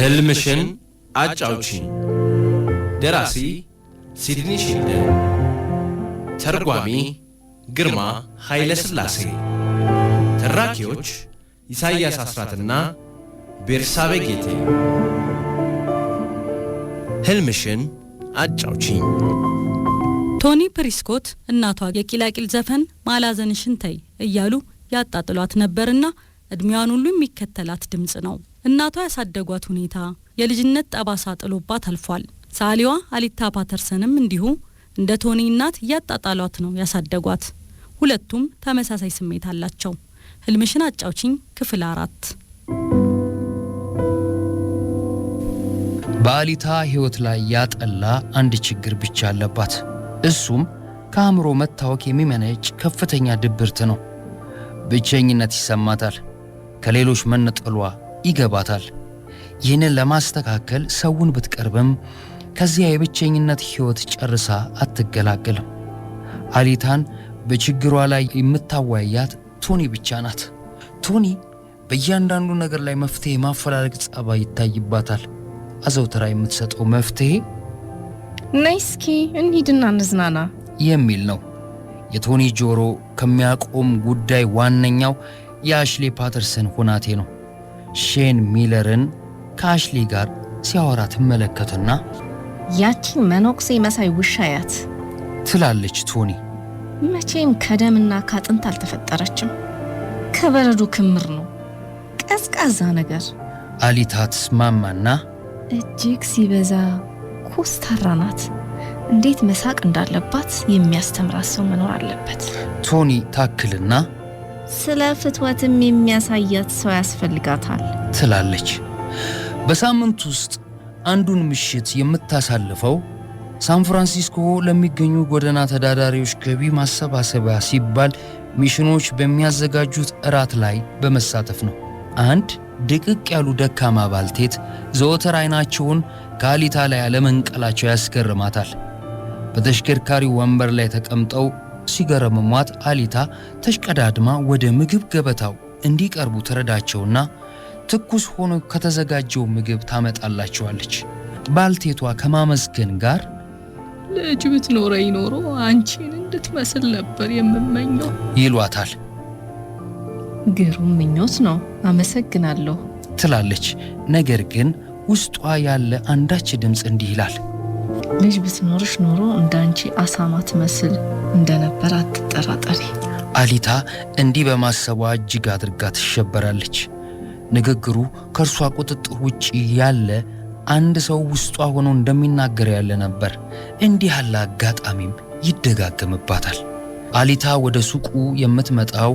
ህልምሽን አጫውቺኝ። ደራሲ ሲድኒ ሺልደን፣ ተርጓሚ ግርማ ኃይለ ሥላሴ፣ ተራኪዎች ኢሳይያስ አስራትና ቤርሳቤ ጌቴ። ህልምሽን አጫውቺኝ። ቶኒ ፕሪስኮት እናቷ የቂላቂል ዘፈን ማላዘንሽን ተይ እያሉ ያጣጥሏት ነበርና እድሜዋን ሁሉ የሚከተላት ድምጽ ነው። እናቷ ያሳደጓት ሁኔታ የልጅነት ጠባሳ ጥሎባት አልፏል። ሳሊዋ አሊታ ፓተርሰንም እንዲሁ እንደ ቶኒ እናት ያጣጣሏት ነው ያሳደጓት። ሁለቱም ተመሳሳይ ስሜት አላቸው። ህልምሽን አጫውቺኝ ክፍል 4። በአሊታ ህይወት ላይ ያጠላ አንድ ችግር ብቻ አለባት። እሱም ከአእምሮ መታወክ የሚመነጭ ከፍተኛ ድብርት ነው። ብቸኝነት ይሰማታል። ከሌሎች መነጠሏ ይገባታል። ይህንን ለማስተካከል ሰውን ብትቀርብም ከዚያ የብቸኝነት ህይወት ጨርሳ አትገላገልም። አሊታን በችግሯ ላይ የምታወያያት ቶኒ ብቻ ናት። ቶኒ በእያንዳንዱ ነገር ላይ መፍትሄ ማፈላለግ ጸባይ ይታይባታል። አዘውትራ የምትሰጠው መፍትሄ ነይ እስኪ እንሂድና እንዝናና የሚል ነው። የቶኒ ጆሮ ከሚያቆም ጉዳይ ዋነኛው የአሽሊ ፓተርሰን ሁናቴ ነው። ሼን ሚለርን ከአሽሊ ጋር ሲያወራ ትመለከትና ያቺን መነኩሴ መሳይ ውሻያት ትላለች ቶኒ። መቼም ከደምና ካጥንት አልተፈጠረችም፣ ከበረዶ ክምር ነው፣ ቀዝቃዛ ነገር። አሊታ ትስማማና እጅግ ሲበዛ ኮስታራ ናት፣ እንዴት መሳቅ እንዳለባት የሚያስተምራት ሰው መኖር አለበት። ቶኒ ታክልና ስለ ፍትወትም የሚያሳያት ሰው ያስፈልጋታል ትላለች። በሳምንት ውስጥ አንዱን ምሽት የምታሳልፈው ሳን ፍራንሲስኮ ለሚገኙ ጎዳና ተዳዳሪዎች ገቢ ማሰባሰቢያ ሲባል ሚሽኖች በሚያዘጋጁት እራት ላይ በመሳተፍ ነው። አንድ ድቅቅ ያሉ ደካማ ባልቴት ዘወትር አይናቸውን ከአሊታ ላይ አለመንቀላቸው ያስገርማታል። በተሽከርካሪ ወንበር ላይ ተቀምጠው ሲገረምሟት አሊታ ተሽቀዳድማ ወደ ምግብ ገበታው እንዲቀርቡ ተረዳቸውና ትኩስ ሆኖ ከተዘጋጀው ምግብ ታመጣላቸዋለች። ባልቴቷ ከማመስገን ጋር ልጅ ብትኖረኝ ኖሮ አንቺን እንድትመስል ነበር የምመኘው ይሏታል። ግሩም ምኞት ነው፣ አመሰግናለሁ ትላለች። ነገር ግን ውስጧ ያለ አንዳች ድምፅ እንዲህ ይላል፣ ልጅ ብትኖርሽ ኖሮ እንዳንቺ አሳማ ትመስል እንደነበር አትጠራጠሪ። አሊታ እንዲህ በማሰቧ እጅግ አድርጋ ትሸበራለች። ንግግሩ ከእርሷ ቁጥጥር ውጪ ያለ አንድ ሰው ውስጧ ሆኖ እንደሚናገር ያለ ነበር። እንዲህ ያለ አጋጣሚም ይደጋገምባታል። አሊታ ወደ ሱቁ የምትመጣው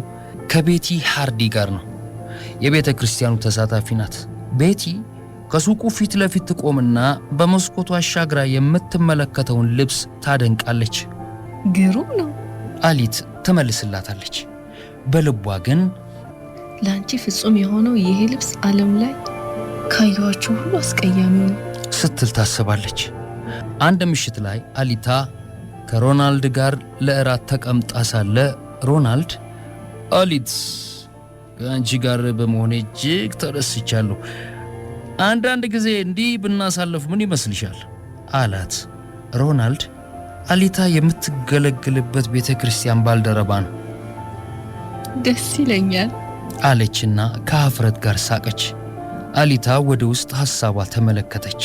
ከቤቲ ሃርዲ ጋር ነው። የቤተ ክርስቲያኑ ተሳታፊ ናት። ቤቲ ከሱቁ ፊት ለፊት ትቆምና በመስኮቱ አሻግራ የምትመለከተውን ልብስ ታደንቃለች። ግሩም ነው አሊት ትመልስላታለች። በልቧ ግን ለአንቺ ፍጹም የሆነው ይሄ ልብስ ዓለም ላይ ካየኋቸው ሁሉ አስቀያሚ ነው ስትል ታስባለች። አንድ ምሽት ላይ አሊታ ከሮናልድ ጋር ለእራት ተቀምጣ ሳለ ሮናልድ አሊት ከአንቺ ጋር በመሆኔ እጅግ ተደስቻለሁ። አንዳንድ ጊዜ እንዲህ ብናሳለፍ ምን ይመስልሻል አላት። ሮናልድ አሊታ የምትገለግልበት ቤተ ክርስቲያን ባልደረባ ነው። ደስ ይለኛል አለችና ከሀፍረት ጋር ሳቀች። አሊታ ወደ ውስጥ ሐሳቧ ተመለከተች።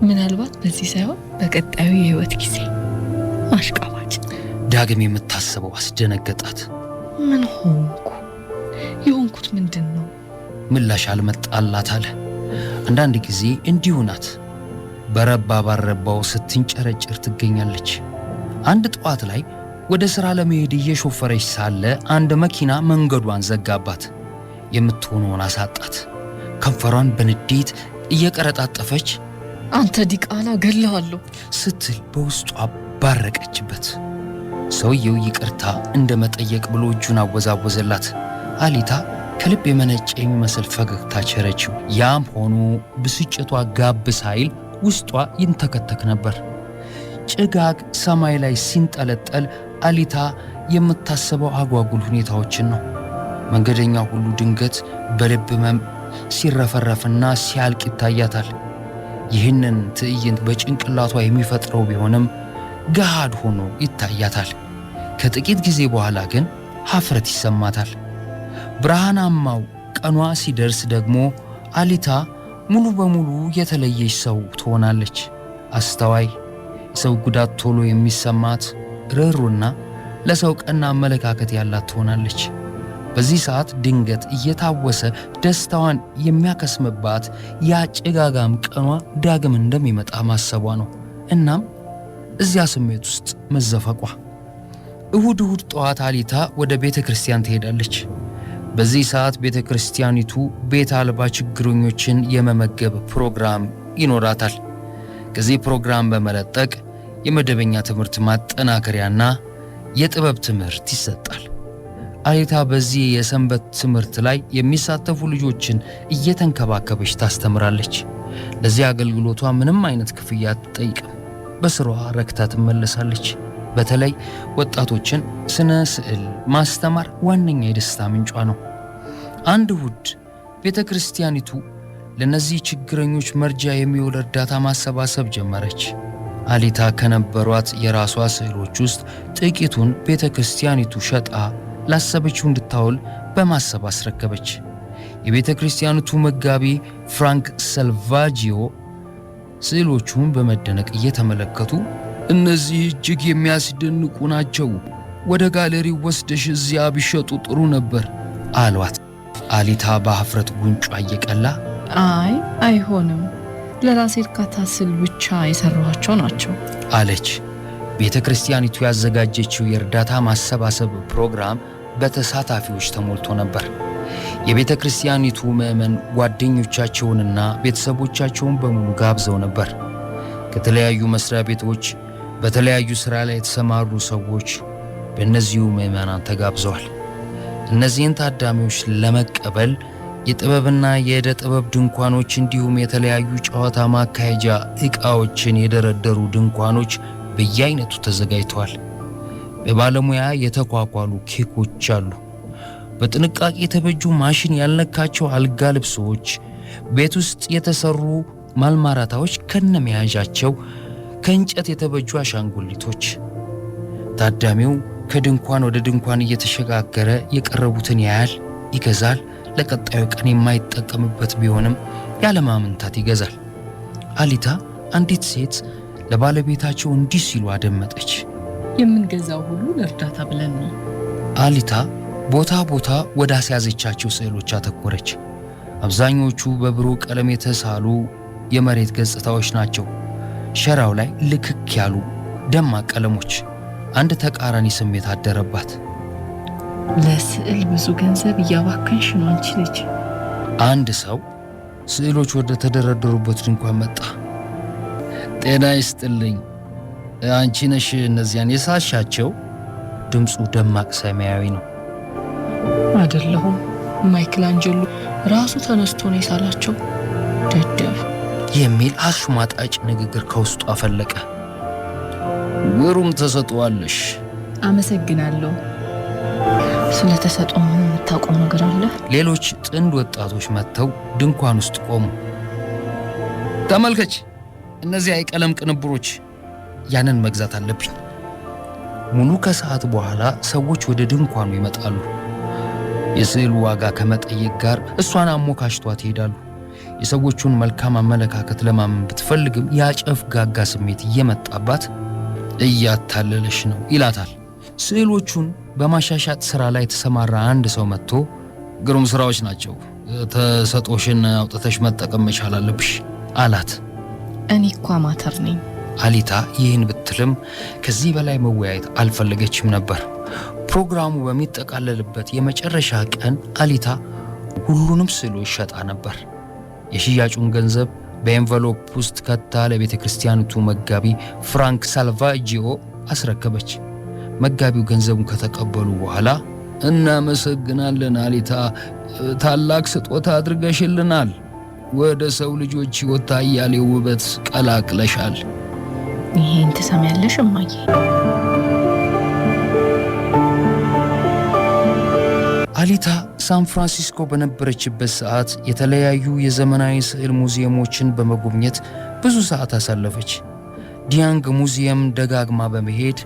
ምናልባት በዚህ ሳይሆን በቀጣዩ የህይወት ጊዜ አሽቃባጭ። ዳግም የምታስበው አስደነገጣት። ምን ሆንኩ? የሆንኩት ምንድን ነው? ምላሽ አልመጣላት አለ። አንዳንድ ጊዜ እንዲሁ ናት። በረባ ባረባው ስትንጨረጭር ትገኛለች። አንድ ጠዋት ላይ ወደ ሥራ ለመሄድ እየሾፈረች ሳለ አንድ መኪና መንገዷን ዘጋባት። የምትሆነውን አሳጣት። ከንፈሯን በንዴት እየቀረጣጠፈች አንተ ዲቃላ ገለዋለሁ ስትል በውስጧ ባረቀችበት። ሰውየው ይቅርታ እንደ መጠየቅ ብሎ እጁን አወዛወዘላት። አሊታ ከልብ የመነጨ የሚመስል ፈገግታ ቸረችው። ያም ሆኖ ብስጭቷ ጋብ ሳይል ውስጧ ይንተከተክ ነበር። ጭጋግ ሰማይ ላይ ሲንጠለጠል አሊታ የምታስበው አጓጉል ሁኔታዎችን ነው። መንገደኛ ሁሉ ድንገት በልብ ህመም ሲረፈረፍና ሲያልቅ ይታያታል። ይህንን ትዕይንት በጭንቅላቷ የሚፈጥረው ቢሆንም ገሃድ ሆኖ ይታያታል። ከጥቂት ጊዜ በኋላ ግን ሀፍረት ይሰማታል። ብርሃናማው ቀኗ ሲደርስ ደግሞ አሊታ ሙሉ በሙሉ የተለየች ሰው ትሆናለች። አስተዋይ፣ የሰው ጉዳት ቶሎ የሚሰማት፣ ርኅሩህና ለሰው ቀና አመለካከት ያላት ትሆናለች። በዚህ ሰዓት ድንገት እየታወሰ ደስታዋን የሚያከስምባት ያ ጭጋጋም ቀኗ ዳግም እንደሚመጣ ማሰቧ ነው። እናም እዚያ ስሜት ውስጥ መዘፈቋ። እሁድ ጠዋት አሊታ ወደ ቤተ ክርስቲያን ትሄዳለች። በዚህ ሰዓት ቤተ ክርስቲያኒቱ ቤት አልባ ችግረኞችን የመመገብ ፕሮግራም ይኖራታል። ከዚህ ፕሮግራም በመለጠቅ የመደበኛ ትምህርት ማጠናከሪያና የጥበብ ትምህርት ይሰጣል። አሊታ በዚህ የሰንበት ትምህርት ላይ የሚሳተፉ ልጆችን እየተንከባከበች ታስተምራለች። ለዚህ አገልግሎቷ ምንም አይነት ክፍያ አትጠይቅም። በስራዋ ረክታ ትመለሳለች። በተለይ ወጣቶችን ስነ ስዕል ማስተማር ዋነኛ የደስታ ምንጯ ነው። አንድ እሁድ ቤተ ክርስቲያኒቱ ለነዚህ ችግረኞች መርጃ የሚውል እርዳታ ማሰባሰብ ጀመረች። አሊታ ከነበሯት የራሷ ስዕሎች ውስጥ ጥቂቱን ቤተ ክርስቲያኒቱ ሸጣ ላሰበችው እንድታውል በማሰብ አስረከበች። የቤተ ክርስቲያኒቱ መጋቢ ፍራንክ ሰልቫጂዮ ስዕሎቹን በመደነቅ እየተመለከቱ እነዚህ እጅግ የሚያስደንቁ ናቸው፣ ወደ ጋለሪው ወስደሽ እዚያ ቢሸጡ ጥሩ ነበር አሏት። አሊታ በሀፍረት ጉንጯ እየቀላ አይሆንም፣ ለራሴ እርካታ ስል ብቻ የሰራኋቸው ናቸው አለች። ቤተ ክርስቲያኒቱ ያዘጋጀችው የእርዳታ ማሰባሰብ ፕሮግራም በተሳታፊዎች ተሞልቶ ነበር። የቤተ ክርስቲያኒቱ ምዕመን ጓደኞቻቸውንና ቤተሰቦቻቸውን በሙሉ ጋብዘው ነበር። ከተለያዩ መስሪያ ቤቶች በተለያዩ ሥራ ላይ የተሰማሩ ሰዎች በእነዚሁ ምዕመናን ተጋብዘዋል። እነዚህን ታዳሚዎች ለመቀበል የጥበብና የዕደ ጥበብ ድንኳኖች እንዲሁም የተለያዩ ጨዋታ ማካሄጃ ዕቃዎችን የደረደሩ ድንኳኖች በየአይነቱ ተዘጋጅተዋል። በባለሙያ የተኳኳሉ ኬኮች አሉ። በጥንቃቄ የተበጁ ማሽን ያልነካቸው አልጋ ልብሶች፣ ቤት ውስጥ የተሰሩ ማልማራታዎች ከነመያዣቸው፣ ከእንጨት የተበጁ አሻንጉሊቶች። ታዳሚው ከድንኳን ወደ ድንኳን እየተሸጋገረ የቀረቡትን ያያል፣ ይገዛል። ለቀጣዩ ቀን የማይጠቀምበት ቢሆንም ያለማመንታት ይገዛል። አሊታ አንዲት ሴት ለባለቤታቸው እንዲህ ሲሉ አደመጠች። የምንገዛው ሁሉ ለእርዳታ ብለን ነው። አሊታ ቦታ ቦታ ወደ አስያዘቻቸው ስዕሎች አተኮረች። አብዛኞቹ በብሩህ ቀለም የተሳሉ የመሬት ገጽታዎች ናቸው። ሸራው ላይ ልክክ ያሉ ደማቅ ቀለሞች። አንድ ተቃራኒ ስሜት አደረባት። ለስዕል ብዙ ገንዘብ እያባከንሽ ነው አንቺ ልጅ። አንድ ሰው ስዕሎች ወደ ተደረደሩበት ድንኳን መጣ። ጤና ይስጥልኝ፣ አንቺ ነሽ እነዚያን የሳሻቸው? ድምፁ ደማቅ ሰማያዊ ነው። አይደለሁም፣ ማይክል አንጀሎ ራሱ ተነስቶ ነው የሳላቸው። ደደብ የሚል አሽሟጣጭ ንግግር ከውስጡ አፈለቀ። ግሩም ተሰጥቷለሽ። አመሰግናለሁ። ስለ ተሰጥኦ ምን የምታውቀው ነገር አለ? ሌሎች ጥንድ ወጣቶች መጥተው ድንኳን ውስጥ ቆሙ። ተመልከች፣ እነዚያ የቀለም ቅንብሮች፣ ያንን መግዛት አለብኝ። ሙሉ ከሰዓት በኋላ ሰዎች ወደ ድንኳኑ ይመጣሉ። የስዕሉ ዋጋ ከመጠየቅ ጋር እሷን አሞካሽቷት ይሄዳሉ። የሰዎቹን መልካም አመለካከት ለማመን ብትፈልግም ያጨፍጋጋ ስሜት እየመጣባት እያታለለሽ ነው ይላታል። ስዕሎቹን በማሻሻጥ ሥራ ላይ የተሰማራ አንድ ሰው መጥቶ ግሩም ሥራዎች ናቸው፣ ተሰጦሽን አውጥተሽ መጠቀም መቻል አለብሽ አላት። እኔ እኮ አማተር ነኝ። አሊታ ይህን ብትልም ከዚህ በላይ መወያየት አልፈለገችም ነበር። ፕሮግራሙ በሚጠቃለልበት የመጨረሻ ቀን አሊታ ሁሉንም ስዕሎች ሸጣ ነበር። የሽያጩን ገንዘብ በኤንቨሎፕ ውስጥ ከታ ለቤተ ክርስቲያኒቱ መጋቢ ፍራንክ ሳልቫጂዮ አስረከበች። መጋቢው ገንዘቡን ከተቀበሉ በኋላ እናመሰግናለን አሊታ፣ ታላቅ ስጦታ አድርገሽልናል። ወደ ሰው ልጆች ሕይወት አያሌ ውበት ቀላቅለሻል። ይሄን ትሰሚያለሽ እማዬ? አሊታ ሳን ፍራንሲስኮ በነበረችበት ሰዓት የተለያዩ የዘመናዊ ስዕል ሙዚየሞችን በመጎብኘት ብዙ ሰዓት አሳለፈች። ዲያንግ ሙዚየም ደጋግማ በመሄድ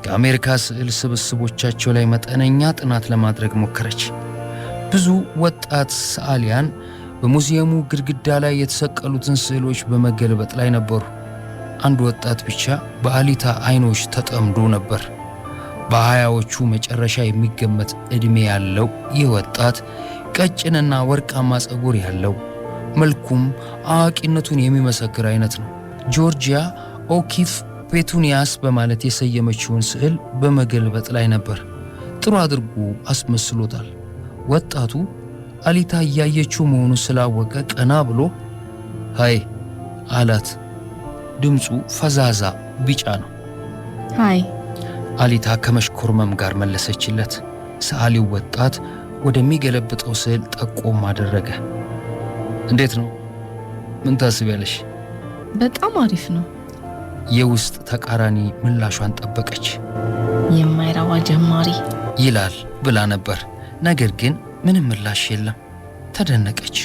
ከአሜሪካ ስዕል ስብስቦቻቸው ላይ መጠነኛ ጥናት ለማድረግ ሞከረች። ብዙ ወጣት ሰዓሊያን በሙዚየሙ ግድግዳ ላይ የተሰቀሉትን ስዕሎች በመገልበጥ ላይ ነበሩ። አንድ ወጣት ብቻ በአሊታ አይኖች ተጠምዶ ነበር። በሃያዎቹ መጨረሻ የሚገመት ዕድሜ ያለው ይህ ወጣት ቀጭንና ወርቃማ ፀጉር ያለው፣ መልኩም አዋቂነቱን የሚመሰክር አይነት ነው። ጆርጂያ ኦኪፍ ፔቱኒያስ በማለት የሰየመችውን ስዕል በመገልበጥ ላይ ነበር። ጥሩ አድርጎ አስመስሎታል። ወጣቱ አሊታ እያየችው መሆኑን ስላወቀ ቀና ብሎ ሃይ አላት። ድምፁ ፈዛዛ ቢጫ ነው። ሃይ አሊታ ከመሽኮርመም ጋር መለሰችለት። ሰዓሊው ወጣት ወደሚገለብጠው ስዕል ጠቆም አደረገ። እንዴት ነው? ምን ታስቢያለሽ? በጣም አሪፍ ነው። የውስጥ ተቃራኒ ምላሿን ጠበቀች። የማይረባ ጀማሪ ይላል ብላ ነበር። ነገር ግን ምንም ምላሽ የለም። ተደነቀች።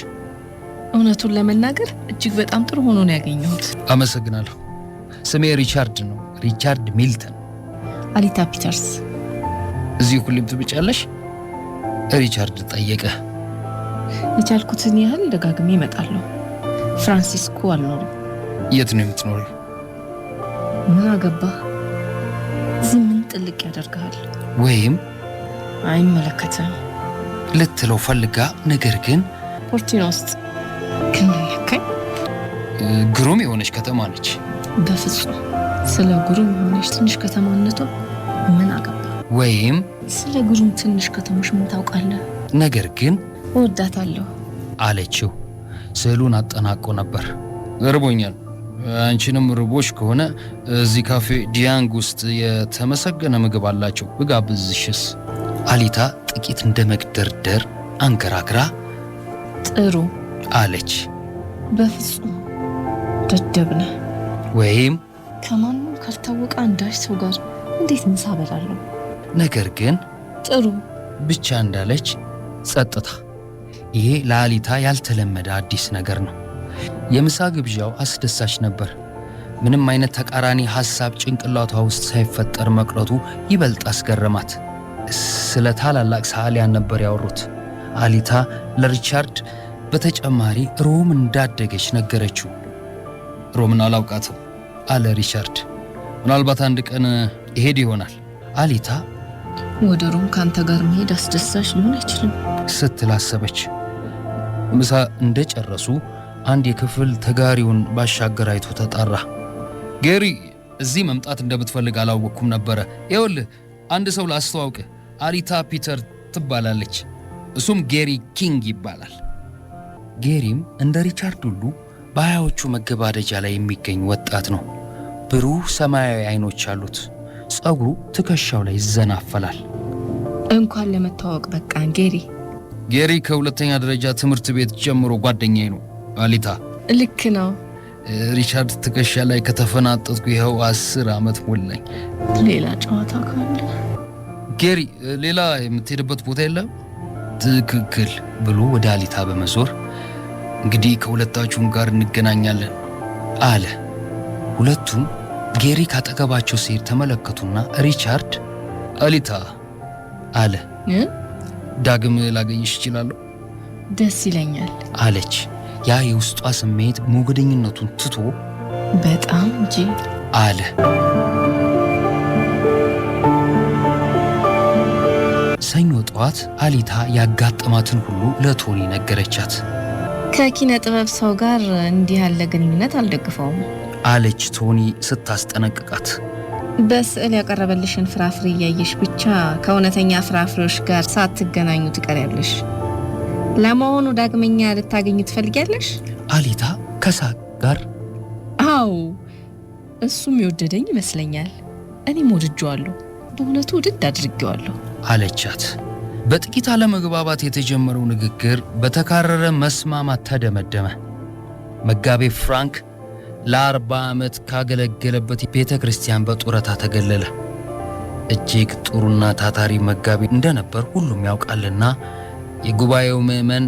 እውነቱን ለመናገር እጅግ በጣም ጥሩ ሆኖ ነው ያገኘሁት። አመሰግናለሁ። ስሜ ሪቻርድ ነው፣ ሪቻርድ ሚልተን። አሊታ ፒተርስ። እዚህ ሁሌም ትመጫለሽ? ሪቻርድ ጠየቀ። የቻልኩትን ያህል ደጋግሜ እመጣለሁ። ፍራንሲስኮ አልኖርም። የት ነው የምትኖሪው? ምን አገባህ? እዚህ ምን ጥልቅ ያደርግሃል? ወይም አይመለከትም ልትለው ፈልጋ፣ ነገር ግን ፖርቲኖ ውስጥ ክንነካኝ። ግሩም የሆነች ከተማ ነች። በፍጹም ስለ ግሩም የሆነች ትንሽ ከተማነቷ ምን አገባ? ወይም ስለ ግሩም ትንሽ ከተሞች ምን ታውቃለህ? ነገር ግን እወዳታለሁ አለችው። ስዕሉን አጠናቆ ነበር። እርቦኛል። አንቺንም ርቦሽ ከሆነ እዚህ ካፌ ዲያንግ ውስጥ የተመሰገነ ምግብ አላቸው፣ ብጋብዝሽስ? አሊታ ጥቂት እንደ መግደርደር አንገራግራ ጥሩ አለች። በፍጹም ደደብ ነህ። ወይም ከማንም ካልታወቀ አንዳች ሰው ጋር እንዴት ምሳ በላለሁ? ነገር ግን ጥሩ ብቻ እንዳለች ጸጥታ። ይሄ ለአሊታ ያልተለመደ አዲስ ነገር ነው። የምሳ ግብዣው አስደሳች ነበር። ምንም አይነት ተቃራኒ ሐሳብ ጭንቅላቷ ውስጥ ሳይፈጠር መቅረቱ ይበልጥ አስገረማት። ስለ ታላላቅ ሰዓሊያን ነበር ያወሩት። አሊታ ለሪቻርድ በተጨማሪ ሮም እንዳደገች ነገረችው። ሮምን አላውቃትም አለ ሪቻርድ። ምናልባት አንድ ቀን ይሄድ ይሆናል። አሊታ ወደ ሮም ካንተ ጋር መሄድ አስደሳች ሊሆን አይችልም ስትል አሰበች። ምሳ እንደጨረሱ አንድ የክፍል ተጋሪውን ባሻገር አይቶ ተጣራ። ጌሪ፣ እዚህ መምጣት እንደምትፈልግ አላወቅኩም ነበረ። ይኸውልህ አንድ ሰው ላስተዋውቅህ፣ አሊታ ፒተር ትባላለች። እሱም ጌሪ ኪንግ ይባላል። ጌሪም እንደ ሪቻርድ ሁሉ በሃያዎቹ መገባደጃ ላይ የሚገኝ ወጣት ነው። ብሩህ ሰማያዊ አይኖች አሉት። ፀጉሩ ትከሻው ላይ ይዘናፈላል። እንኳን ለመተዋወቅ በቃን ጌሪ። ጌሪ ከሁለተኛ ደረጃ ትምህርት ቤት ጀምሮ ጓደኛዬ ነው። አሊታ ልክ ነው። ሪቻርድ ትከሻ ላይ ከተፈናጠጥኩ ይኸው 10 ዓመት ሞላኝ። ሌላ ጨዋታ ካለ ጌሪ፣ ሌላ የምትሄድበት ቦታ የለም? ትክክል ብሎ ወደ አሊታ በመዞር እንግዲህ ከሁለታችሁም ጋር እንገናኛለን አለ። ሁለቱም ጌሪ ካጠገባቸው ሲሄድ ተመለከቱና ሪቻርድ አሊታ አለ። ዳግም ላገኝሽ እችላለሁ? ደስ ይለኛል አለች። ያ የውስጧ ስሜት ሞገደኝነቱን ትቶ በጣም እንጂ አለ። ሰኞ ጠዋት አሊታ ያጋጠማትን ሁሉ ለቶኒ ነገረቻት። ከኪነ ጥበብ ሰው ጋር እንዲህ ያለ ግንኙነት አልደግፈውም አለች ቶኒ ስታስጠነቅቃት። በስዕል ያቀረበልሽን ፍራፍሬ እያየሽ ብቻ ከእውነተኛ ፍራፍሬዎች ጋር ሳትገናኙ ትቀሪያለሽ። ለመሆኑ ዳግመኛ ልታገኙ ትፈልጊያለሽ? አሊታ ከሳቅ ጋር አዎ፣ እሱም የወደደኝ ይመስለኛል። እኔም ወድጄዋለሁ። በእውነቱ ውድድ አድርጌዋለሁ አለቻት። በጥቂት አለመግባባት የተጀመረው ንግግር በተካረረ መስማማት ተደመደመ። መጋቤ ፍራንክ ለ40 ዓመት ካገለገለበት ቤተ ክርስቲያን በጡረታ ተገለለ። እጅግ ጥሩና ታታሪ መጋቢ እንደነበር ሁሉም ያውቃልና የጉባኤው ምዕመን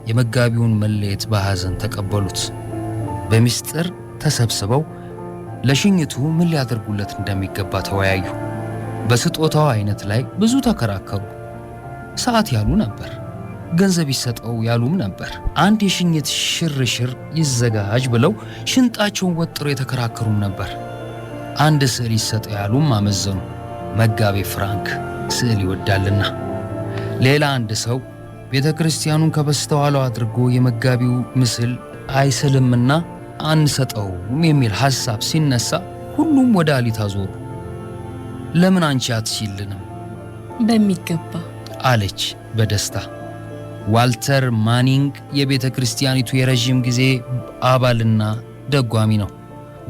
የመጋቢውን መለየት በሐዘን ተቀበሉት። በሚስጥር ተሰብስበው ለሽኝቱ ምን ሊያደርጉለት እንደሚገባ ተወያዩ። በስጦታው አይነት ላይ ብዙ ተከራከሩ። ሰዓት ያሉ ነበር፣ ገንዘብ ይሰጠው ያሉም ነበር። አንድ የሽኝት ሽርሽር ይዘጋጅ ብለው ሽንጣቸውን ወጥረው የተከራከሩም ነበር። አንድ ስዕል ይሰጠው ያሉም አመዘኑ። መጋቤ ፍራንክ ስዕል ይወዳልና። ሌላ አንድ ሰው ቤተ ክርስቲያኑን ከበስተኋላው አድርጎ የመጋቢው ምስል አይስልምና አንሰጠውም የሚል ሐሳብ ሲነሳ ሁሉም ወደ አሊታ ዞሩ። ለምን አንቺ አትሽልንም? በሚገባ አለች በደስታ። ዋልተር ማኒንግ የቤተ ክርስቲያኒቱ የረዥም ጊዜ አባልና ደጓሚ ነው።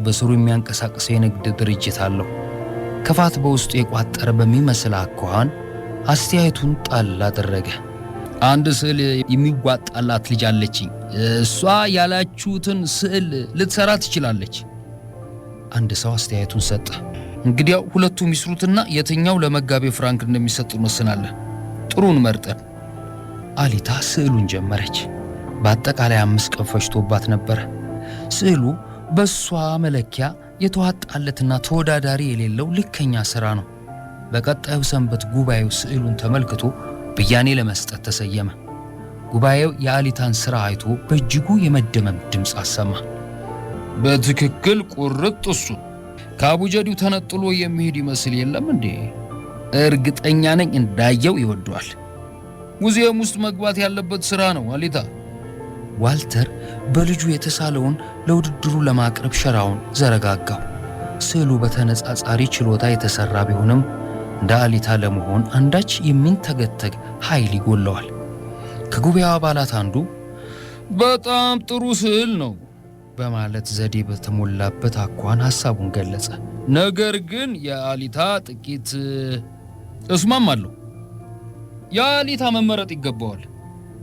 በስሩ የሚያንቀሳቅሰው የንግድ ድርጅት አለው። ክፋት በውስጡ የቋጠረ በሚመስል አኳኋን አስተያየቱን ጣል አደረገ። አንድ ስዕል የሚዋጣላት ልጅ አለችኝ። እሷ ያላችሁትን ስዕል ልትሰራ ትችላለች። አንድ ሰው አስተያየቱን ሰጠ። እንግዲያው ሁለቱም ይስሩትና የትኛው ለመጋቤ ፍራንክ እንደሚሰጥ እንወስናለን። ጥሩን መርጠን። አሊታ ስዕሉን ጀመረች። በአጠቃላይ 5 ቀን ፈጅቶባት ነበረ። ስዕሉ በሷ መለኪያ የተዋጣለትና ተወዳዳሪ የሌለው ልከኛ ሥራ ነው። በቀጣዩ ሰንበት ጉባኤው ስዕሉን ተመልክቶ ብያኔ ለመስጠት ተሰየመ። ጉባኤው የአሊታን ሥራ አይቶ በእጅጉ የመደመም ድምፅ አሰማ። በትክክል ቁርጥ እሱ ከአቡጀዲው ተነጥሎ የሚሄድ ይመስል የለም እንዴ? እርግጠኛ ነኝ እንዳየው ይወደዋል። ሙዚየም ውስጥ መግባት ያለበት ሥራ ነው አሊታ። ዋልተር በልጁ የተሳለውን ለውድድሩ ለማቅረብ ሸራውን ዘረጋጋው። ስዕሉ በተነጻጻሪ ችሎታ የተሰራ ቢሆንም እንደ አሊታ ለመሆን አንዳች የሚንተገተግ ኃይል ይጎለዋል። ከጉባኤው አባላት አንዱ በጣም ጥሩ ስዕል ነው በማለት ዘዴ በተሞላበት አኳኋን ሐሳቡን ገለጸ። ነገር ግን የአሊታ ጥቂት እስማማለሁ። የአሊታ መመረጥ ይገባዋል።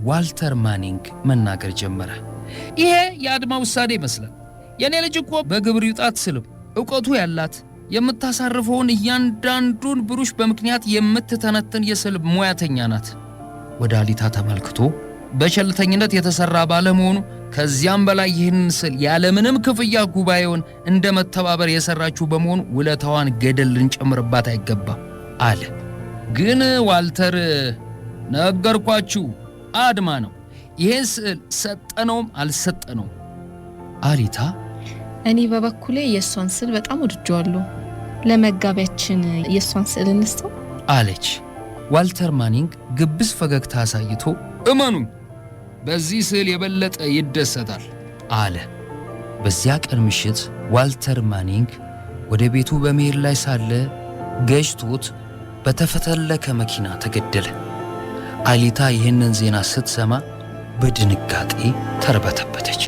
ዋልተር ማኒንግ መናገር ጀመረ። ይሄ የአድማ ውሳኔ ይመስላል። የኔ ልጅ እኮ በግብር ይውጣት ስልም ዕውቀቱ ያላት የምታሳርፈውን እያንዳንዱን ብሩሽ በምክንያት የምትተነትን የስዕል ሙያተኛ ናት። ወደ አሊታ ተመልክቶ በቸልተኝነት የተሰራ ባለመሆኑ ከዚያም በላይ ይህንን ስዕል ያለምንም ክፍያ ጉባኤውን እንደ መተባበር የሰራችው በመሆኑ ውለታዋን ገደል ልንጨምርባት አይገባም አለ። ግን ዋልተር ነገርኳችሁ፣ አድማ ነው። ይህን ስዕል ሰጠነውም አልሰጠነውም። አሊታ እኔ በበኩሌ የእሷን ስዕል በጣም ወድጄዋለሁ። ለመጋቢያችን የእሷን ስዕል እንስጠው አለች። ዋልተር ማኒንግ ግብስ ፈገግታ አሳይቶ እመኑኝ በዚህ ስዕል የበለጠ ይደሰታል አለ። በዚያ ቀን ምሽት ዋልተር ማኒንግ ወደ ቤቱ በመሄድ ላይ ሳለ ገጭቶት በተፈተለከ መኪና ተገደለ። አሊታ ይህንን ዜና ስትሰማ በድንጋጤ ተርበተበተች።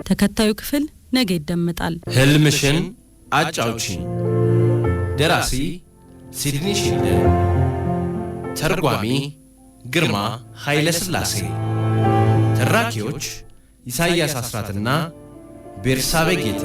ተከታዩ ክፍል ነገ ይደመጣል። ህልምሽን አጫውቺኝ። ደራሲ ሲድኒ ሺልደን፣ ተርጓሚ ግርማ ኃይለ ሥላሴ፣ ተራኪዎች ኢሳይያስ አስራትና ቤርሳቤ ጌቴ።